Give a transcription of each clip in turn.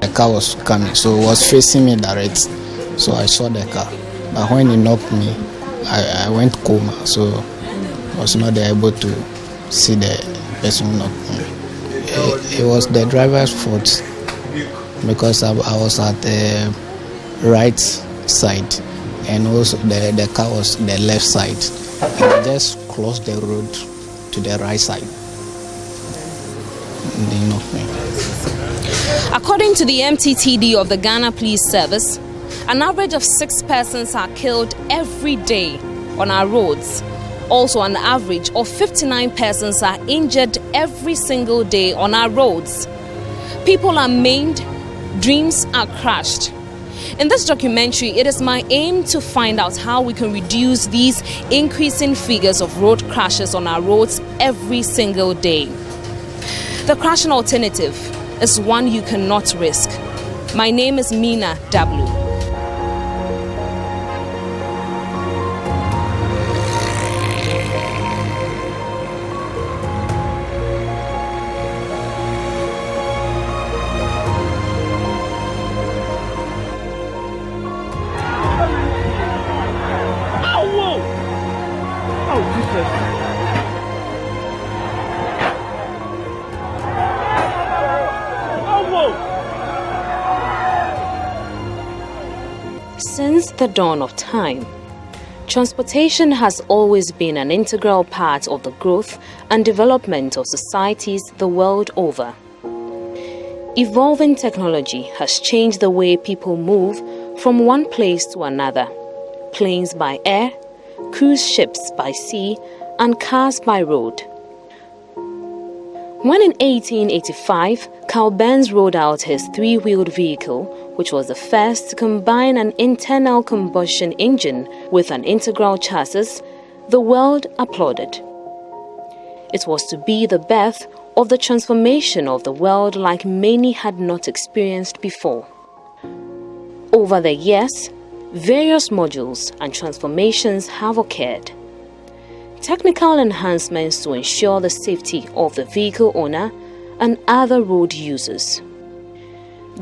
a car was coming, so it was facing me direct. So I saw the car, but when he knocked me, I went coma, so I was not able to see the person who knocked me. It was the driver's fault because I was at the right side, and also the car was the left side. And I just crossed the road to the right side. They knocked me. According to the MTTD of the Ghana Police Service, an average of 6 persons are killed every day on our roads. Also, an average of 59 persons are injured every single day on our roads. People are maimed, dreams are crushed. In this documentary, it is my aim to find out how we can reduce these increasing figures of road crashes on our roads every single day. The crashing alternative is one you cannot risk. My name is Minna Dablu. Since the dawn of time, transportation has always been an integral part of the growth and development of societies the world over. Evolving technology has changed the way people move from one place to another. Planes by air, cruise ships by sea, and cars by road. When in 1885, Carl Benz rolled out his three-wheeled vehicle, which was the first to combine an internal combustion engine with an integral chassis, the world applauded. It was to be the birth of the transformation of the world like many had not experienced before. Over the years, various modules and transformations have occurred. Technical enhancements to ensure the safety of the vehicle owner and other road users.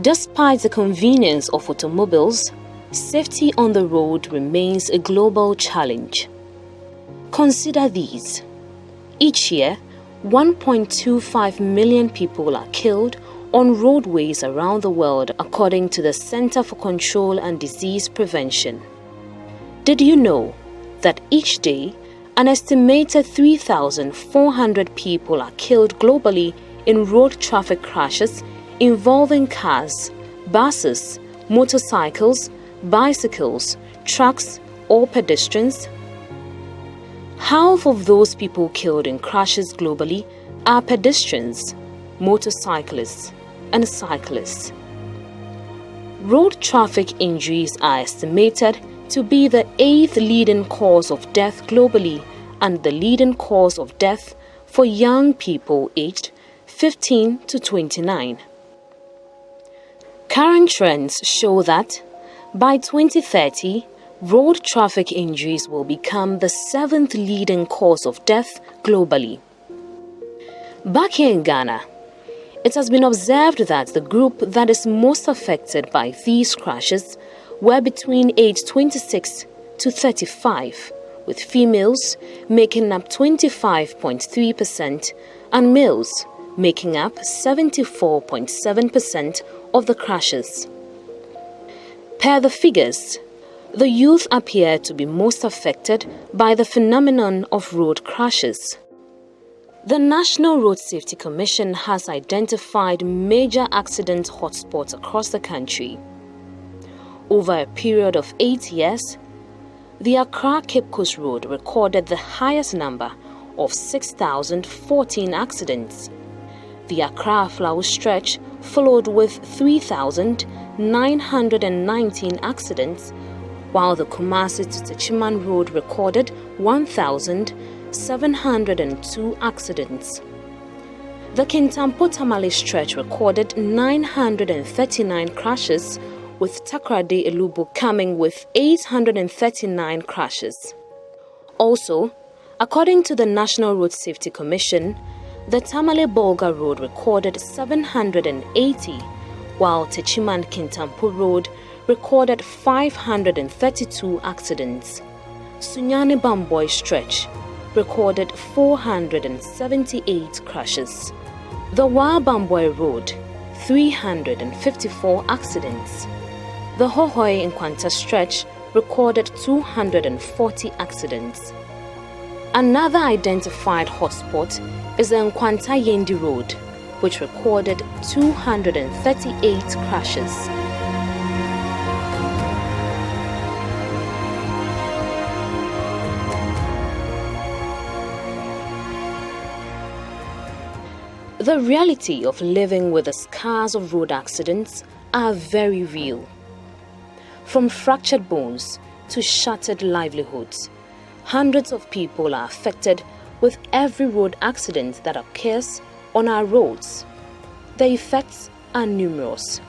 Despite the convenience of automobiles, safety on the road remains a global challenge. Consider these. Each year, 1.25 million people are killed on roadways around the world according to the Center for Control and Disease Prevention. Did you know that each day, an estimated 3,400 people are killed globally in road traffic crashes involving cars, buses, motorcycles, bicycles, trucks, or pedestrians? Half of those people killed in crashes globally are pedestrians, motorcyclists, and cyclists. Road traffic injuries are estimated to be the 8th leading cause of death globally and the leading cause of death for young people aged 15 to 29. Current trends show that by 2030, road traffic injuries will become the 7th leading cause of death globally. Back here in Ghana, it has been observed that the group that is most affected by these crashes were between age 26 to 35, with females making up 25.3% and males making up 74.7% of the crashes. Per the figures, the youth appear to be most affected by the phenomenon of road crashes. The National Road Safety Commission has identified major accident hotspots across the country. Over a period of 8 years, the Accra-Cape Coast Road recorded the highest number of 6,014 accidents. The Accra-Aflao stretch followed with 3,919 accidents, while the Kumasi to Techiman Road recorded 1,702 accidents. The Kintampo-Tamale stretch recorded 939 crashes, with Takoradi Elubu coming with 839 crashes. Also, according to the National Road Safety Commission, the Tamale-Bolga Road recorded 780, while Techiman Kintampo Road recorded 532 accidents. Sunyani Bamboy Stretch recorded 478 crashes. The Wa Bamboy Road, 354 accidents. The Hohoi Nkwanta Stretch recorded 240 accidents. Another identified hotspot is the Nkwanta Yendi Road, which recorded 238 crashes. The reality of living with the scars of road accidents are very real. From fractured bones to shattered livelihoods, hundreds of people are affected with every road accident that occurs on our roads. The effects are numerous.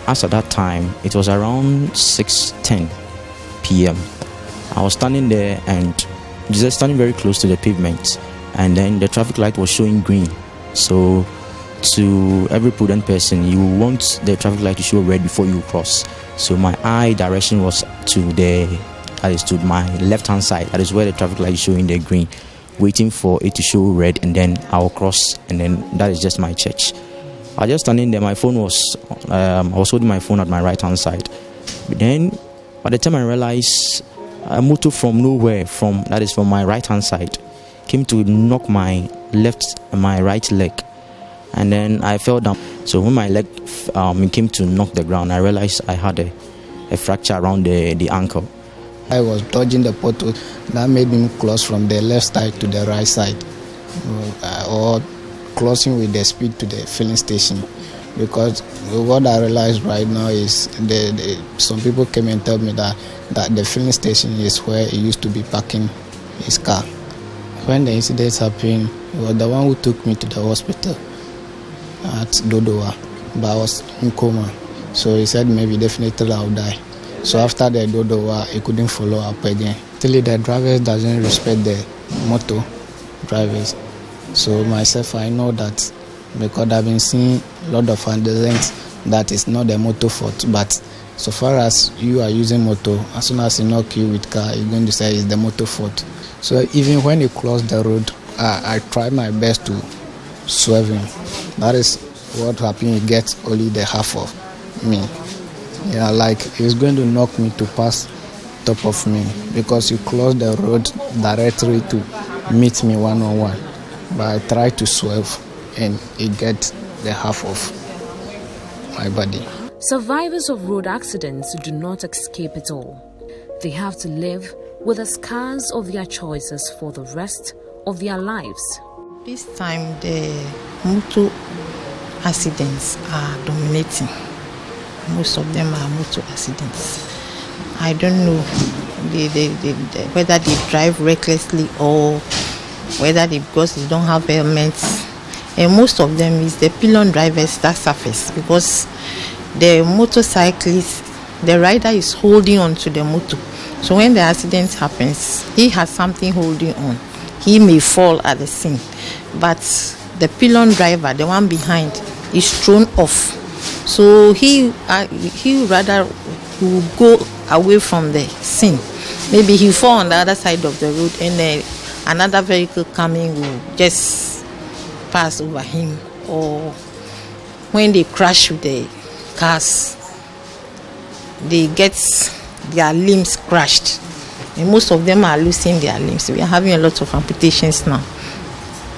As at that time, it was around 6:10 p.m. I was standing there and just standing very close to the pavement, and then the traffic light was showing green. So to every prudent person, you want the traffic light to show red before you cross. So my eye direction was to my left hand side. That is where the traffic light is showing the green, waiting for it to show red, and then I'll cross, and then that is just my church. I was just standing there. My phone was, I was holding my phone at my right hand side. But then, by the time I realized, a motor from nowhere, from my right hand side, came to knock my right leg, and then I fell down. So when my leg came to knock the ground, I realized I had a fracture around the ankle. I was dodging the pothole. That made me cross from the left side to the right side, or crossing with the speed to the filling station, because what I realized right now is some people came and told me that the filling station is where he used to be parking his car. When the incident happened, he was the one who took me to the hospital at Dodowa, but I was in coma, so he said maybe definitely I'll die. So after the Dodowa, he couldn't follow up again. Till the drivers doesn't respect the motor drivers. So myself, I know that because I've been seeing a lot of accidents that is not the motor fault, but so far as you are using motor, as soon as you knock you with car, you're going to say it's the motor fault. So even when you cross the road, I try my best to swerve him. That is what happened. He gets only the half of me. Yeah, like he's going to knock me to pass top of me because you close the road directly to meet me one-on-one. But I try to swerve and it gets the half of my body. Survivors of road accidents do not escape it all. They have to live with the scars of their choices for the rest of their lives. This time the motor accidents are dominating. Most of them are motor accidents. I don't know whether they drive recklessly or whether because they don't have helmets. And most of them is the pillion drivers that suffers because the motorcyclist, the rider is holding on to the motor. So when the accident happens, he has something holding on. He may fall at the scene, but the pillion driver, the one behind, is thrown off. So he rather will go away from the scene. Maybe he fall on the other side of the road and another vehicle coming will just pass over him. Or when they crash with the cars, they get their limbs crushed. And most of them are losing their limbs. We are having a lot of amputations now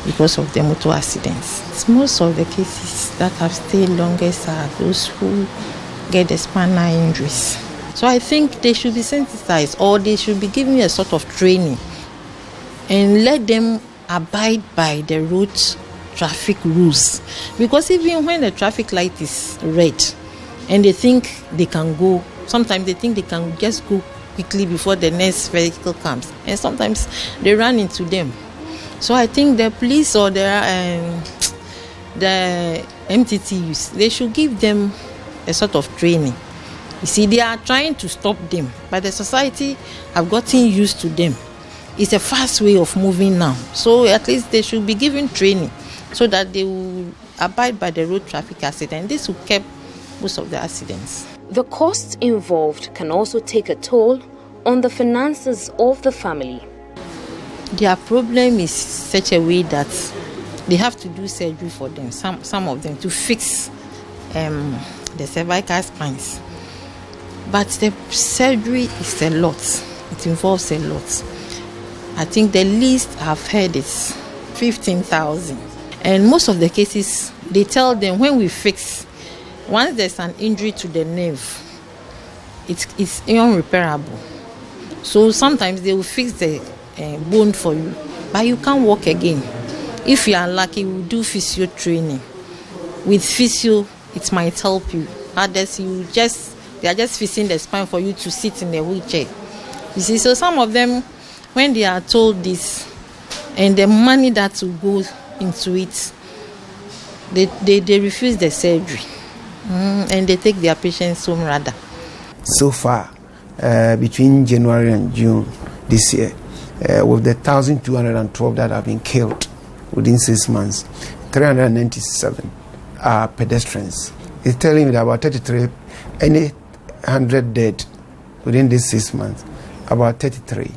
because of the motor accidents. Most of the cases that have stayed longest are those who get the spinal injuries. So I think they should be sensitized, or they should be given a sort of training and let them abide by the road traffic rules. Because even when the traffic light is red and they think they can go, sometimes they think they can just go quickly before the next vehicle comes, and sometimes they run into them. So I think the police or the MTTUs, they should give them a sort of training You see, they are trying to stop them, but the society have gotten used to them. It's a fast way of moving now. So at least they should be given training so that they will abide by the road traffic accident. This will keep most of the accidents. The costs involved can also take a toll on the finances of the family. Their problem is such a way that they have to do surgery for them, some of them, to fix the cervical spines. But the surgery is a lot. It involves a lot. I think the least I've heard is 15,000. And most of the cases, they tell them when we fix, once there's an injury to the nerve, it's irreparable. So sometimes they will fix the bone for you, but you can't walk again. If you are lucky, we'll do physio training. With physio, it might help you. Others, they are just fixing the spine for you to sit in a wheelchair. You see, so some of them, when they are told this, and the money that will go into it, they refuse the surgery, and they take their patients home rather. So far, between January and June this year, with the 1,212 that have been killed within 6 months, 397 are pedestrians. It's telling me that about 33, any 100 dead within these 6 months, about 33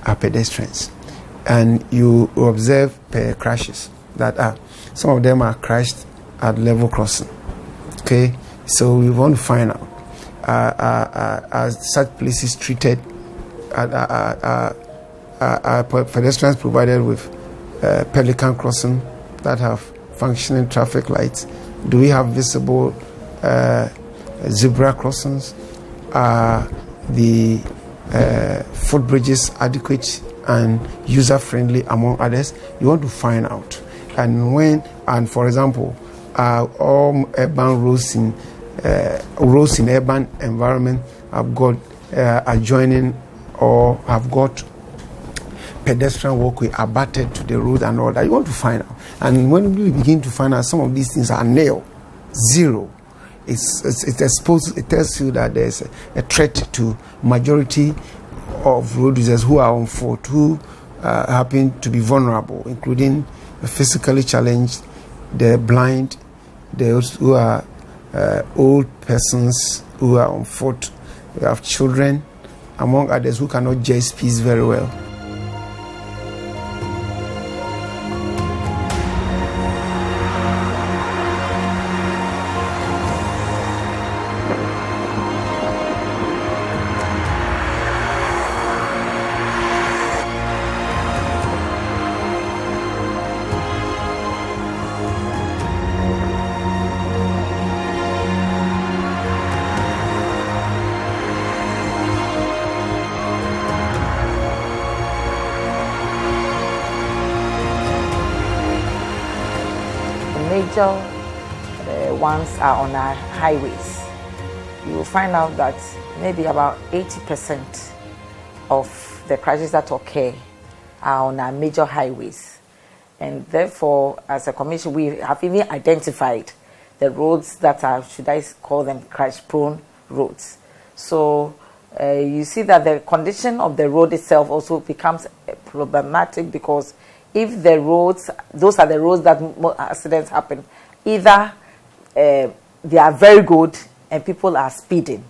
are pedestrians. And you observe per crashes that some of them are crashed at level crossing. Okay, so we want to find out are such places treated, are pedestrians provided with pelican crossing that have functioning traffic lights? Do we have visible zebra crossings? Are the footbridges adequate and user-friendly, among others? You want to find out. And for example, all urban roads in urban environment have got adjoining or have got pedestrian walkway abutted to the road and all that. You want to find out. And when we begin to find out, some of these things are nil, zero. It tells you that there's a threat to majority of road users who are on foot, who happen to be vulnerable, including the physically challenged, the blind, those who are old persons who are on foot. We have children, among others, who cannot judge speech very well. Major ones are on our highways. You will find out that maybe about 80% of the crashes that occur are on our major highways. And therefore, as a commission, we have even identified the roads that are, should I call them, crash-prone roads. So you see that the condition of the road itself also becomes problematic, because if the roads, those are the roads that accidents happen, either they are very good and people are speeding,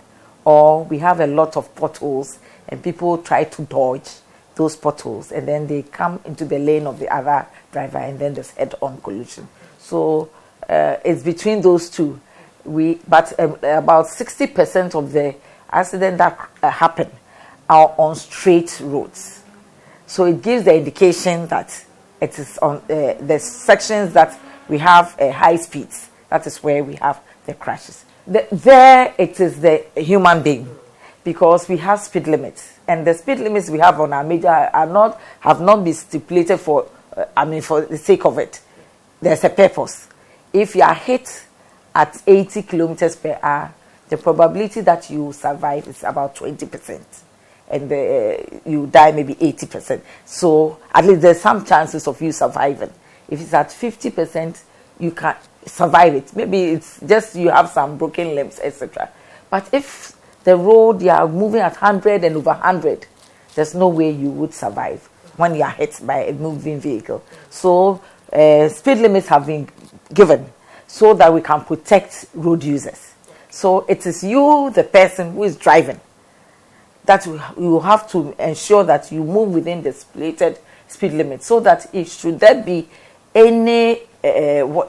or we have a lot of potholes and people try to dodge those potholes, and then they come into the lane of the other driver, and then there's head-on collision. So it's between those two. But about 60% of the accidents that happen are on straight roads. So it gives the indication that it is on the sections that we have high speeds. That is where we have the crashes. There it is the human being, because we have speed limits, and the speed limits we have on our major have not been stipulated for for the sake of it. There's a purpose. If you are hit at 80 kilometers per hour, the probability that you survive is about 20%. And you die maybe 80%. So at least there's some chances of you surviving. If it's at 50%, you can survive it. Maybe it's just you have some broken limbs, etc. But if the road, you are moving at 100 and over 100. There's no way you would survive when you are hit by a moving vehicle. So speed limits have been given so that we can protect road users. So it is you, the person who is driving, that you have to ensure that you move within the stipulated speed limit, so that if should there be any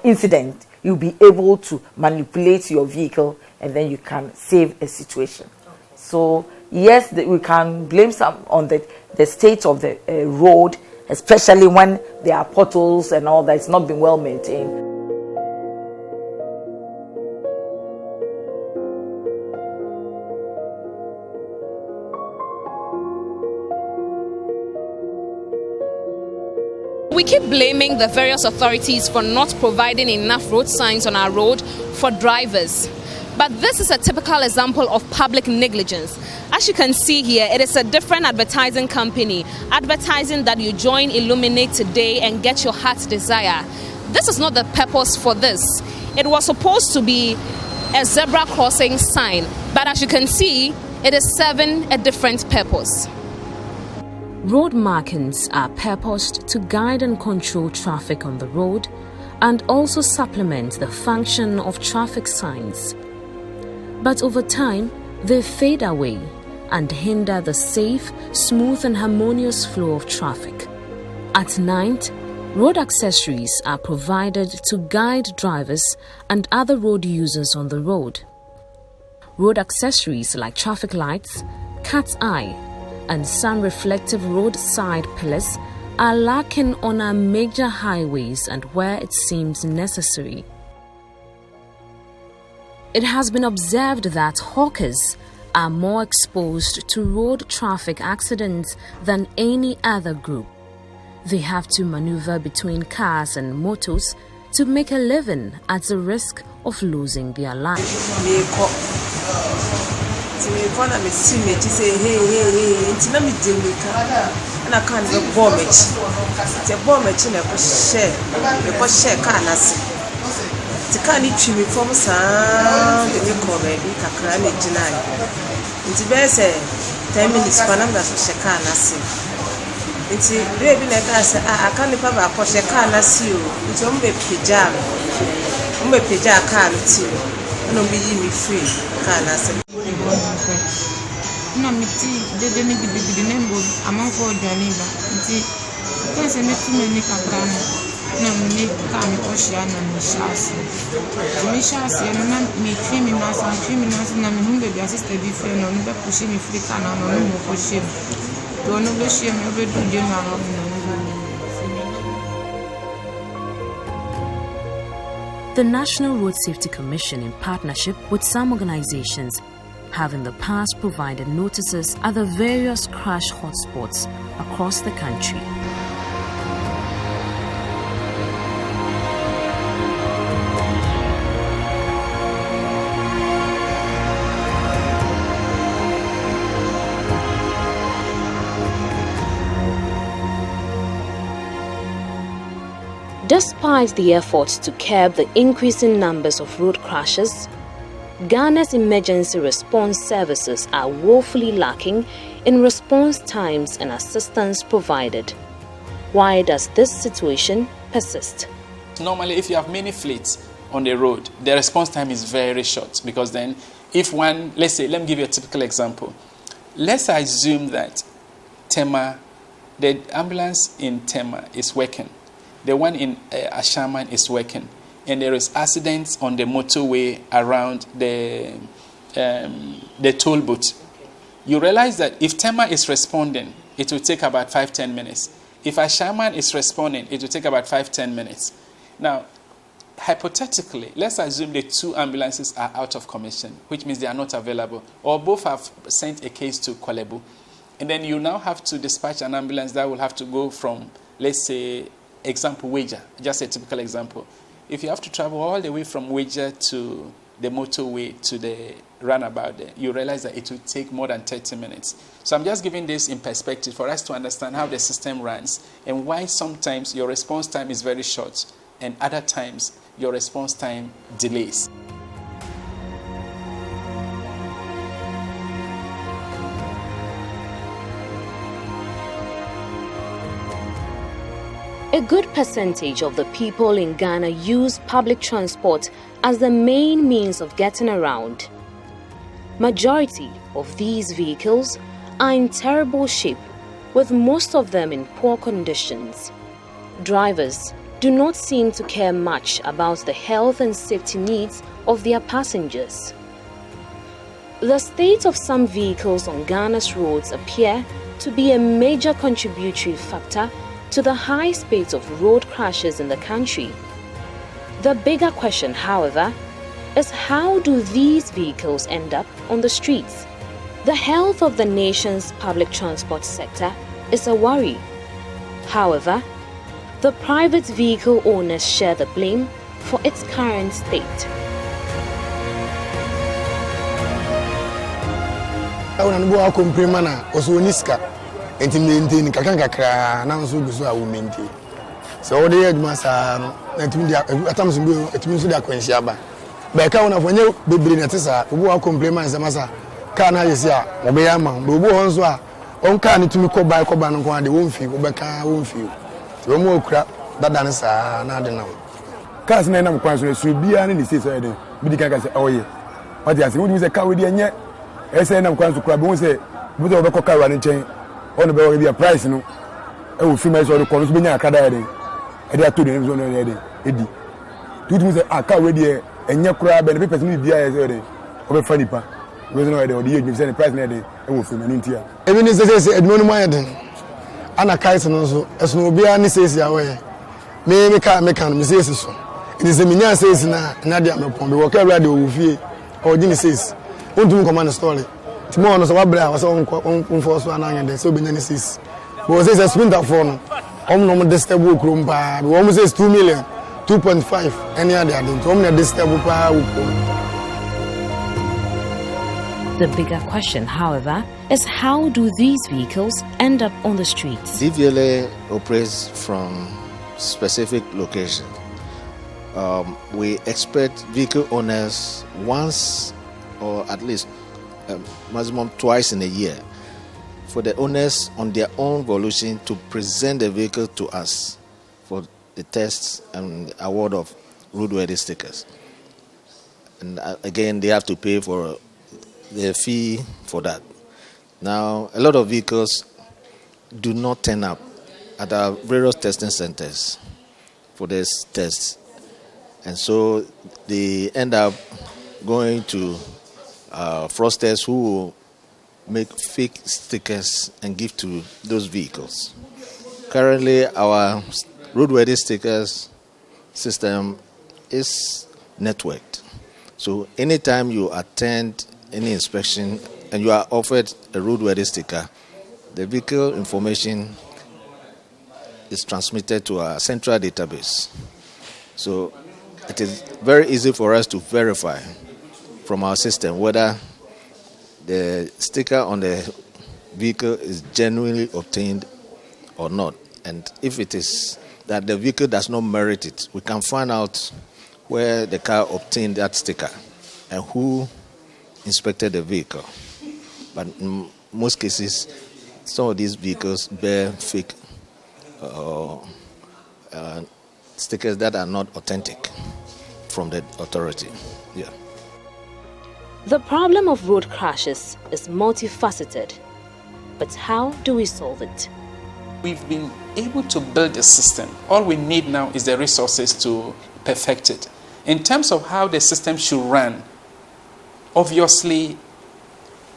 incident, you'll be able to manipulate your vehicle and then you can save a situation. So yes, we can blame some on the state of the road, especially when there are potholes and all that. It's not been well maintained. We keep blaming the various authorities for not providing enough road signs on our road for drivers. But this is a typical example of public negligence. As you can see here, it is a different advertising company advertising that you join Illuminate today and get your heart's desire. This is not the purpose for this. It was supposed to be a zebra crossing sign, but as you can see, it is serving a different purpose. Road markings are purposed to guide and control traffic on the road and also supplement the function of traffic signs. But over time, they fade away and hinder the safe, smooth and harmonious flow of traffic. At night, road accessories are provided to guide drivers and other road users on the road. Road accessories like traffic lights, cat's eye, and sun-reflective roadside pillars are lacking on our major highways and where it seems necessary. It has been observed that hawkers are more exposed to road traffic accidents than any other group. They have to maneuver between cars and motors to make a living at the risk of losing their lives. Ti kan ni twi mi fom saa de me ko ba bi kakra me gina nti be se 10 minutes pa na ga so she ka na se nti be bi na ka se aka ni pa ba ko she ka na se o nti o mbe peja ka no ti no bi yi mi free ka na se na mi ti de ni bi ne mbo amon ko jani ba nti ko se me tu me ni kakra no na me ka mi ko shia na mi shasi na mi twi mi na na mi humbe bi assist bi fe no be push mi free ka na no mo ko shia do no be shia me be du je na no The National Road Safety Commission, in partnership with some organizations, have in the past provided notices at the various crash hotspots across the country. Despite the efforts to curb the increasing numbers of road crashes, Ghana's emergency response services are woefully lacking in response times and assistance provided. Why does this situation persist? Normally, if you have many fleets on the road, the response time is very short, because then if one, let me give you a typical example. Let's assume that Tema, the ambulance in Tema is working. The one in Ashaman is working, and there is accidents on the motorway around the toll booth. You realize that if Tema is responding, it will take about 5-10 minutes. If Ashaman is responding, it will take about 5-10 minutes. Now, hypothetically, let's assume the two ambulances are out of commission, which means they are not available, or both have sent a case to Kolebu. And then you now have to dispatch an ambulance that will have to go from, let's say, example, Wager, just a typical example. If you have to travel all the way from Wager to the motorway to the runabout there, you realize that it will take more than 30 minutes. So I'm just giving this in perspective for us to understand how the system runs and why sometimes your response time is very short and other times your response time delays. A good percentage of the people in Ghana use public transport as the main means of getting around. Majority of these vehicles are in terrible shape, with most of them in poor conditions. Drivers do not seem to care much about the health and safety needs of their passengers. The state of some vehicles on Ghana's roads appear to be a major contributory factor to the high spate of road crashes in the country. The bigger question, however, is how do these vehicles end up on the streets? The health of the nation's public transport sector is a worry. However, the private vehicle owners share the blame for its current state. Enti maintain kakra na nso guso a wo maintain so dey aduma saa no enti dia atamso bi etimi nso dia kwansi aba ba ka wona fonye bebre na tesa obo wa compliment sama sa ka na yesi a obe ya ma obo ho nso a on ka ne tumi ko ba no ko ade won fi obe ka won fi so mo okura dada ne saa na ade na ka se na nam kwan so bia ne ne sei so ede bi di ka se oye what you say we say ka we di enye ese nam kwan so kura bi won say bi do be ko ka wa ne chen on be a price no e wo fi me so ko so be nya akada ede e dey to dey so no ede edi tutu say aka we dey enye kura be ne person bia e so ede o be fa nipa we no ede o dey use say price na ede e wo fi me ntia e bi ni say edmo no mo ede ana kai so no so eso no bia ni say ya we me ka no say so it is a minya say na dia me pon be wo ka ura de wo fie o di ni say wontum command story tomorrow no so wabra was on force ananya dey so be nesis but say sprinter for no no disturb okrom pa we almost say 2 million 2.5 any other than to na disturb pa. The bigger question, however, is how do these vehicles end up on the streets? DVLA operates from specific location. We expect vehicle owners once or at least maximum twice in a year for the owners on their own volition to present the vehicle to us for the tests and award of roadworthy stickers. And again, they have to pay for the fee for that. Now, a lot of vehicles do not turn up at our various testing centers for these tests. And so they end up going to fraudsters who will make fake stickers and give to those vehicles. Currently, our roadworthy stickers system is networked. So anytime you attend any inspection and you are offered a roadworthy sticker, the vehicle information is transmitted to our central database. So it is very easy for us to verify from our system whether the sticker on the vehicle is genuinely obtained or not. And if it is that the vehicle does not merit it, we can find out where the car obtained that sticker and who inspected the vehicle. But in most cases, some of these vehicles bear fake stickers that are not authentic from the authority. Yeah. The problem of road crashes is multifaceted, but how do we solve it? We've been able to build a system. All we need now is the resources to perfect it. In terms of how the system should run, obviously,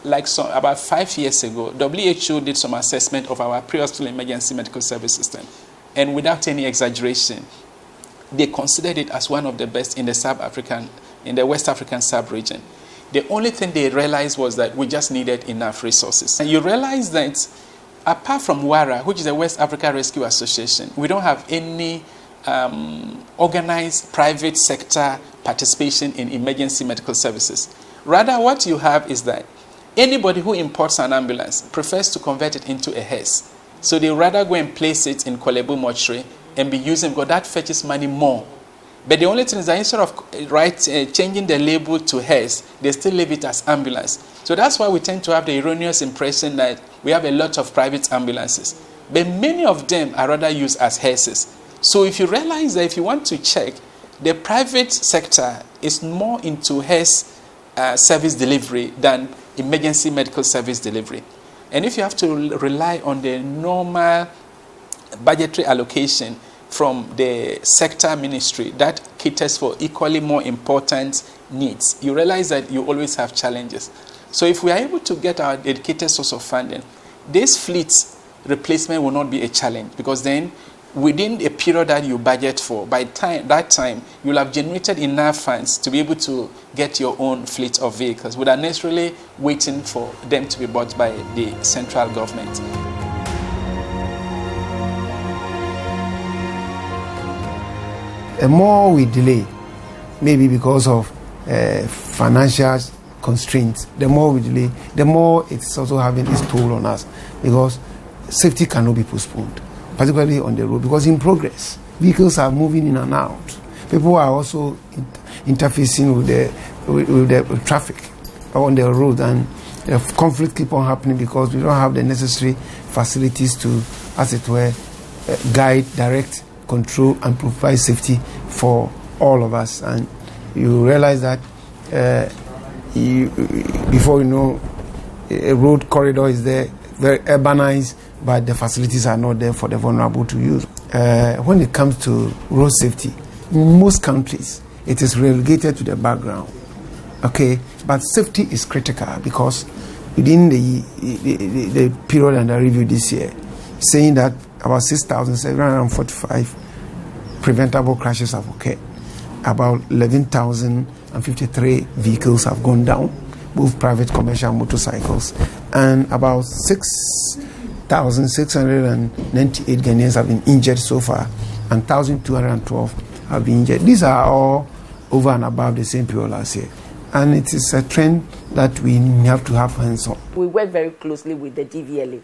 about 5 years ago, WHO did some assessment of our pre-hospital emergency medical service system. And without any exaggeration, they considered it as one of the best in the West African sub-region. The only thing they realized was that we just needed enough resources. And you realize that apart from WARA, which is the West Africa Rescue Association, we don't have any organized private sector participation in emergency medical services. Rather, what you have is that anybody who imports an ambulance prefers to convert it into a hearse. So they rather go and place it in Kolebu mortuary and be using, because that fetches money more. But the only thing is that instead of changing the label to hearse, they still leave it as ambulance. So that's why we tend to have the erroneous impression that we have a lot of private ambulances. But many of them are rather used as hearses. So if you realize that if you want to check, the private sector is more into health service delivery than emergency medical service delivery. And if you have to rely on the normal budgetary allocation from the sector ministry that caters for equally more important needs, you realize that you always have challenges. So if we are able to get our dedicated source of funding, this fleet replacement will not be a challenge, because then within a period that you budget for, by that time, you'll have generated enough funds to be able to get your own fleet of vehicles without necessarily waiting for them to be bought by the central government. The more we delay, maybe because of financial constraints, the more we delay, the more it's also having its toll on us, because safety cannot be postponed, particularly on the road, because in progress, vehicles are moving in and out. People are also interfacing with the traffic on the road, and the conflict keep on happening because we don't have the necessary facilities to, as it were, guide, direct, control, and provide safety for all of us. And you realize that before you know, a road corridor is there, very urbanized, but the facilities are not there for the vulnerable to use. When it comes to road safety, in most countries, it is relegated to the background. Okay, but safety is critical, because within the period under review this year, saying that about 6,745 preventable crashes have occurred. About 11,053 vehicles have gone down, both private, commercial motorcycles, and about 6,698 Ghanaians have been injured so far, and 1,212 have been injured. These are all over and above the same period last year, and it is a trend that we have to have hands on. We work very closely with the DVLA.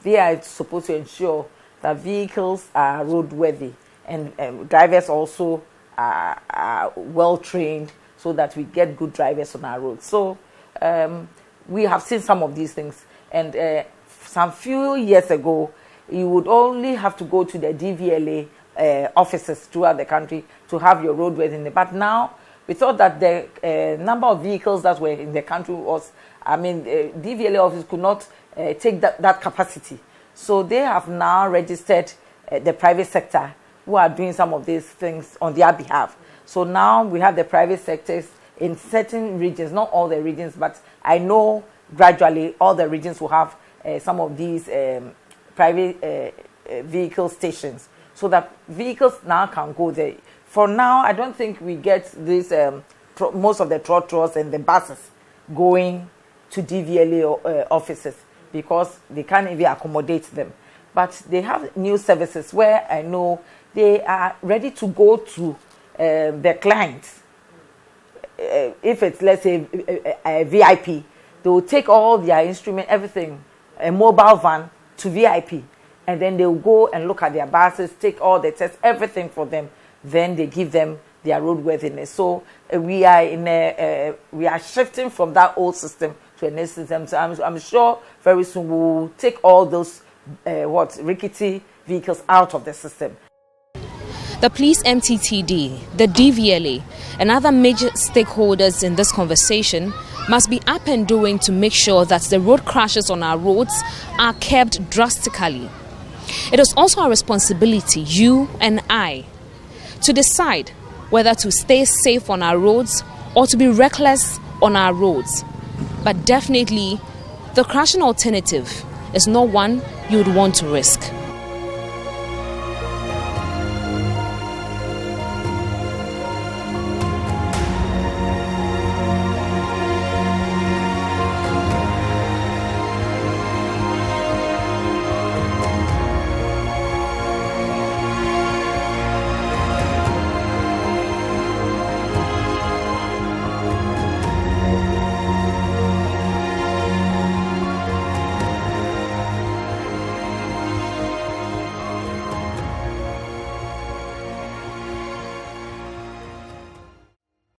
They are supposed to ensure that vehicles are roadworthy, and drivers also are well trained, so that we get good drivers on our roads. So we have seen some of these things, and some few years ago, you would only have to go to the DVLA offices throughout the country to have your roadworthiness. But now, we thought that the number of vehicles that were in the country was, DVLA office could not take that capacity. So they have now registered the private sector who are doing some of these things on their behalf. So now we have the private sectors in certain regions, not all the regions, but I know gradually all the regions will have some of these private vehicle stations, so that vehicles now can go there. For now, I don't think we get this most of the trotros and the buses going to DVLA offices, because they can't even accommodate them. But they have new services where I know they are ready to go to the clients. If it's, let's say, a VIP, they will take all their instrument, everything, a mobile van to VIP, and then they will go and look at their buses, take all the tests, everything for them. Then they give them their roadworthiness. So we are shifting from that old system to a new system. So I'm sure very soon we will take all those rickety vehicles out of the system. The police MTTD, the DVLA, and other major stakeholders in this conversation must be up and doing to make sure that the road crashes on our roads are curbed drastically. It is also our responsibility, you and I, to decide whether to stay safe on our roads or to be reckless on our roads. But definitely, the crashing alternative is not one you would want to risk.